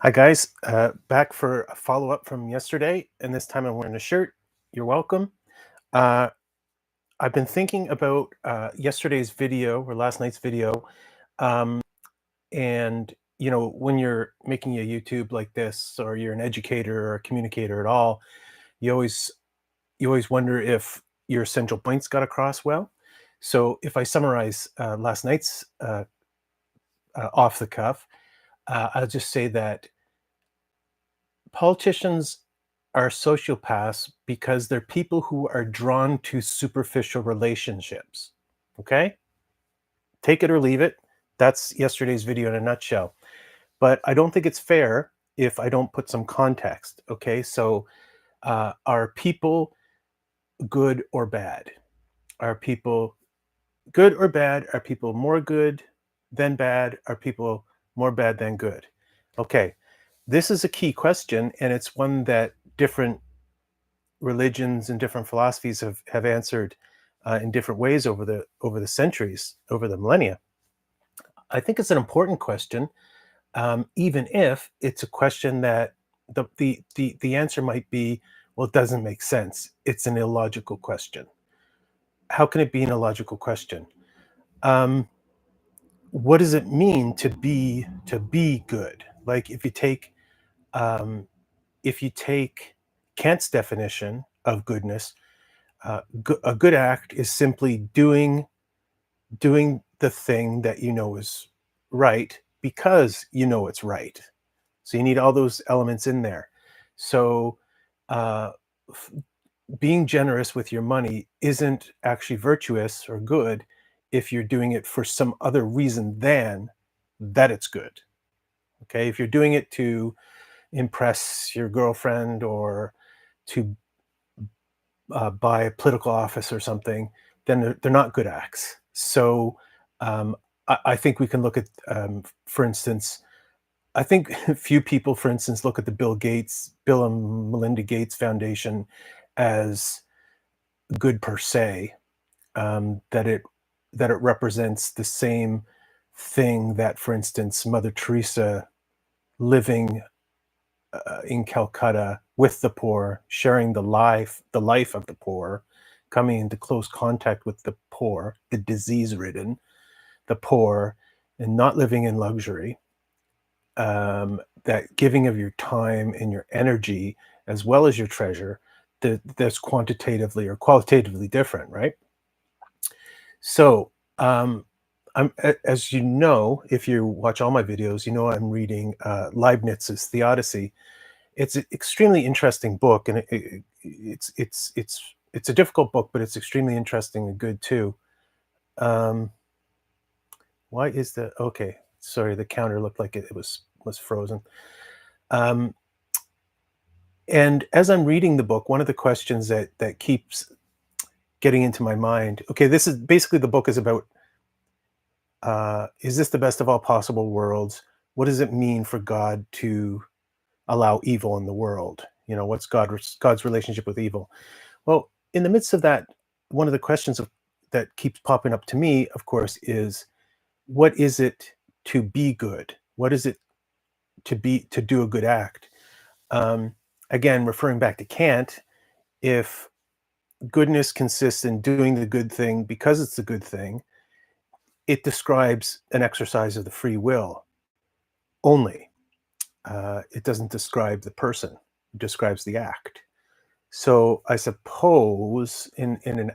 Hi guys, back for a follow up from yesterday, and this time I'm wearing a shirt. You're welcome. Uh, I've been thinking about yesterday's video or last night's video, um, and when you're making a YouTube like this, or you're an educator or a communicator at all, you always you always wonder if your essential points got across well. So if I summarize last night's off the cuff, I'll just say that politicians are sociopaths because they're people who are drawn to superficial relationships. Okay? Take it or leave it. That's yesterday's video in a nutshell. But I don't think it's fair if I don't put some context. Okay? So, are people good or bad? Are people good or bad? Are people more good than bad? Are people more bad than good? Okay. This is a key question, and it's one that different religions and different philosophies have answered in different ways over the centuries, over the millennia. I think it's an important question, even if it's a question that the answer might be, well, it doesn't make sense. It's an illogical question. How can it be an illogical question? Um, what does it mean to be good? Like um, if you take Kant's definition of goodness, a good act is simply doing the thing that you know is right because you know it's right. So you need all those elements in there. So uh, f- being generous with your money isn't actually virtuous or good if you're doing it for some other reason than that it's good. Okay, if you're doing it to impress your girlfriend or to buy a political office or something, then they're not good acts. So I think we can look at, for instance, I think few people, for instance, look at the Bill and Melinda Gates Foundation as good per se. That it represents the same thing that, for instance, Mother Teresa living in Calcutta with the poor, sharing the life of the poor, coming into close contact with the poor, the disease-ridden, the poor, and not living in luxury. That giving of your time and your energy, as well as your treasure, that's quantitatively or qualitatively different, right? So, as you know, if you watch all my videos, you know I'm reading Leibniz's Theodicy. It's an extremely interesting book, and it's a difficult book, but it's extremely interesting and good too. Um, why is the okay? Sorry, the counter looked like it was frozen. Um, and as I'm reading the book, one of the questions that keeps getting into my mind. Okay, this is basically the book is about. Is this the best of all possible worlds? What does it mean for God to allow evil in the world? What's God's relationship with evil? Well, in the midst of that, one of the questions that keeps popping up to me, of course, is what is it to be good? What is it to do a good act? Um, Again, referring back to Kant, if goodness consists in doing the good thing because it's a good thing, it describes an exercise of the free will only. It doesn't describe the person; it describes the act. So I suppose, in an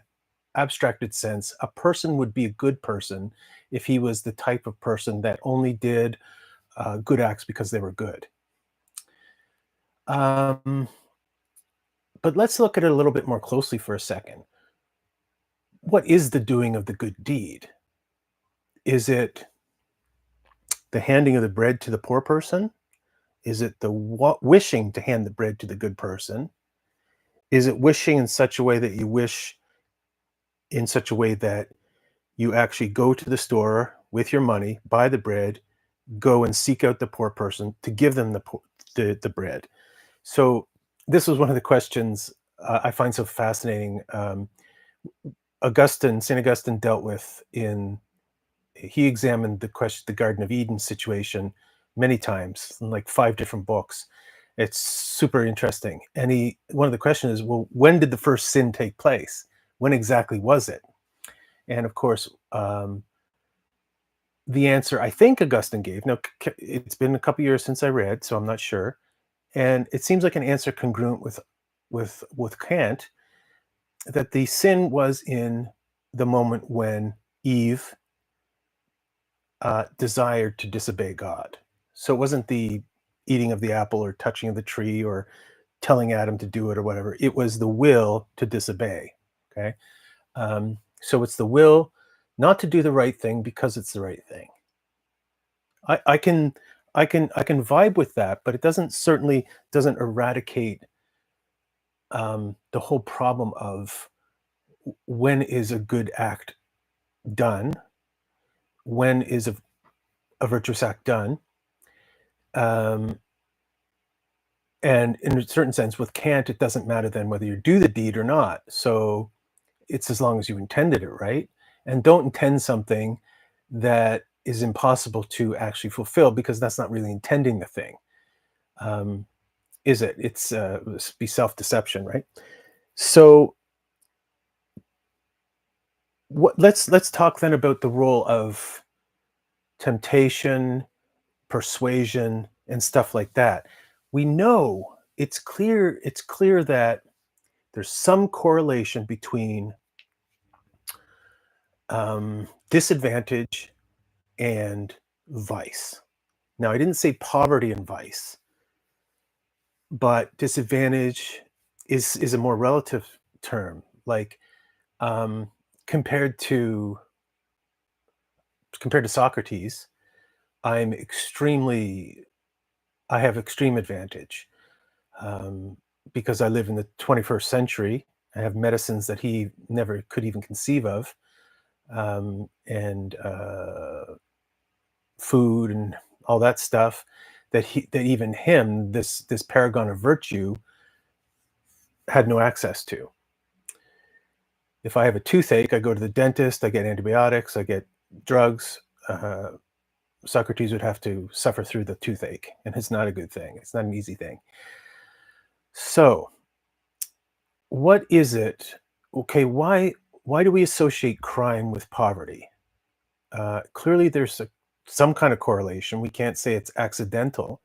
abstracted sense, a person would be a good person if he was the type of person that only did good acts because they were good. Um, but let's look at it a little bit more closely for a second. What is the doing of the good deed? Is it the handing of the bread to the poor person? Is it the wishing to hand the bread to the good person? Is it wishing in such a way that you wish in such a way that you actually go to the store with your money, buy the bread, go and seek out the poor person to give them the bread. So this was one of the questions I find so fascinating. Saint Augustine dealt with in he examined the Garden of Eden situation many times in like 5 different books. It's super interesting. And one of the questions is, well, when did the first sin take place? When exactly was it? And of course, the answer I think Augustine gave. Now, it's been a couple years since I read, so I'm not sure. And it seems like an answer congruent with Kant, that the sin was in the moment when Eve desired to disobey God. So it wasn't the eating of the apple or touching of the tree or telling Adam to do it or whatever. It was the will to disobey. Okay, so it's the will not to do the right thing because it's the right thing. I can I can vibe with that, but it certainly doesn't eradicate the whole problem of when is a good act done, when is a virtuous act done, um, and in a certain sense, with Kant, it doesn't matter then whether you do the deed or not. So it's as long as you intended it, right? And don't intend something that is impossible to actually fulfill because that's not really intending the thing, um, is it? It's be self-deception, right? So let's talk then about the role of temptation, persuasion, and stuff like that. We know it's clear that there's some correlation between disadvantage and vice. Now, I didn't say poverty and vice, but disadvantage is a more relative term. Like, um, compared to Socrates, I'm extremely I have extreme advantage, um, because I live in the 21st century. I have medicines that he never could even conceive of, and food and all that stuff that even him, this paragon of virtue, had no access to. If I have a toothache, I go to the dentist, I get antibiotics, I get drugs. Uh, Socrates would have to suffer through the toothache, and it's not a good thing. It's not an easy thing. So, what is it? Okay, why do we associate crime with poverty? Clearly, there's some kind of correlation. We can't say it's accidental.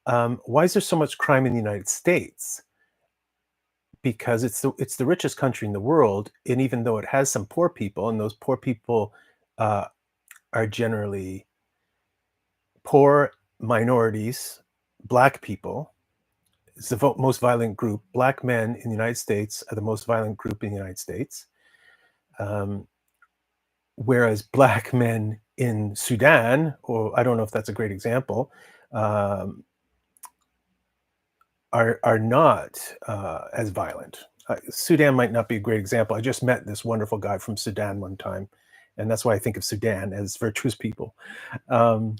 Why is there so much crime in the United States? Because it's the richest country in the world, and even though it has some poor people, and those poor people uh, are generally poor minorities, black people. It's the most violent group. Black men in the United States are the most violent group in the United States. Um, Whereas black men in Sudan, or I don't know if that's a great example, um, are not as violent. Sudan might not be a great example. I just met this wonderful guy from Sudan one time, and that's why I think of Sudan as virtuous people. Um,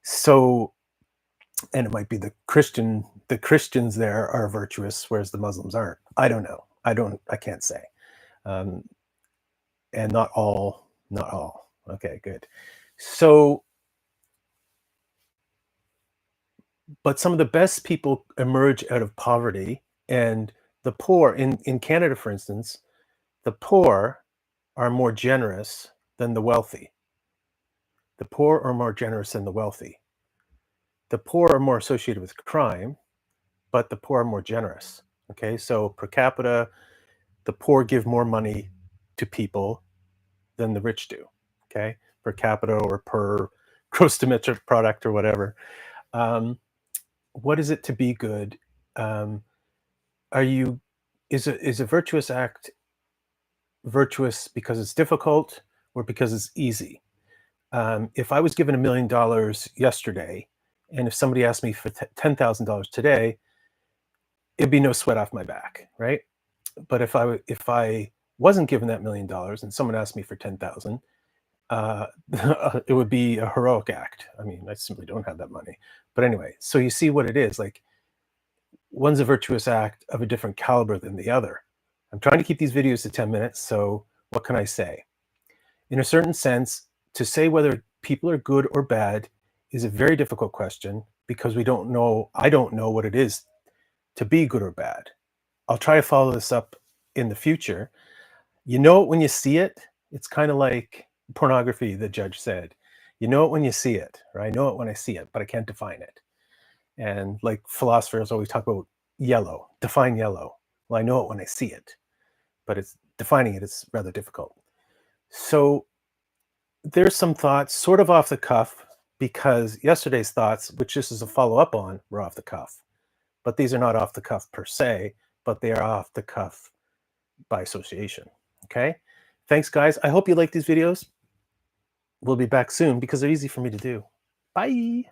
so, and it might be the Christians there are virtuous, whereas the Muslims aren't. I don't know. I can't say. Um, and not all. Okay, good. So, but some of the best people emerge out of poverty, and the poor in Canada, for instance, the poor are more generous than the wealthy. The poor are more generous than the wealthy. The poor are more associated with crime, but the poor are more generous. Okay, so per capita, the poor give more money to people than the rich do. Okay, per capita or per gross domestic product or whatever. Um, what is it to be good? Um, are you is a virtuous act virtuous because it's difficult or because it's easy? If I was given $1 million yesterday, and if somebody asked me for $10,000 today, it'd be no sweat off my back, right? But if I wasn't given that $1 million and someone asked me for 10,000, uh, it would be a heroic act. I mean, I simply don't have that money. But anyway, so you see what it is. Like, one's a virtuous act of a different caliber than the other. I'm trying to keep these videos to 10 minutes. So what can I say? In a certain sense, to say whether people are good or bad is a very difficult question because we don't know. I don't know what it is to be good or bad. I'll try to follow this up in the future. You know it when you see it. It's kind of like pornography, the judge said. You know it when you see it, or I know it when I see it, but I can't define it. And like philosophers always talk about yellow, define yellow. Well, I know it when I see it, but it's defining it is rather difficult. So there's some thoughts sort of off the cuff because yesterday's thoughts, which this is a follow up on, were off the cuff. But these are not off the cuff per se, but they are off the cuff by association. Okay. Thanks, guys. I hope you like these videos. We'll be back soon because they're easy for me to do. Bye.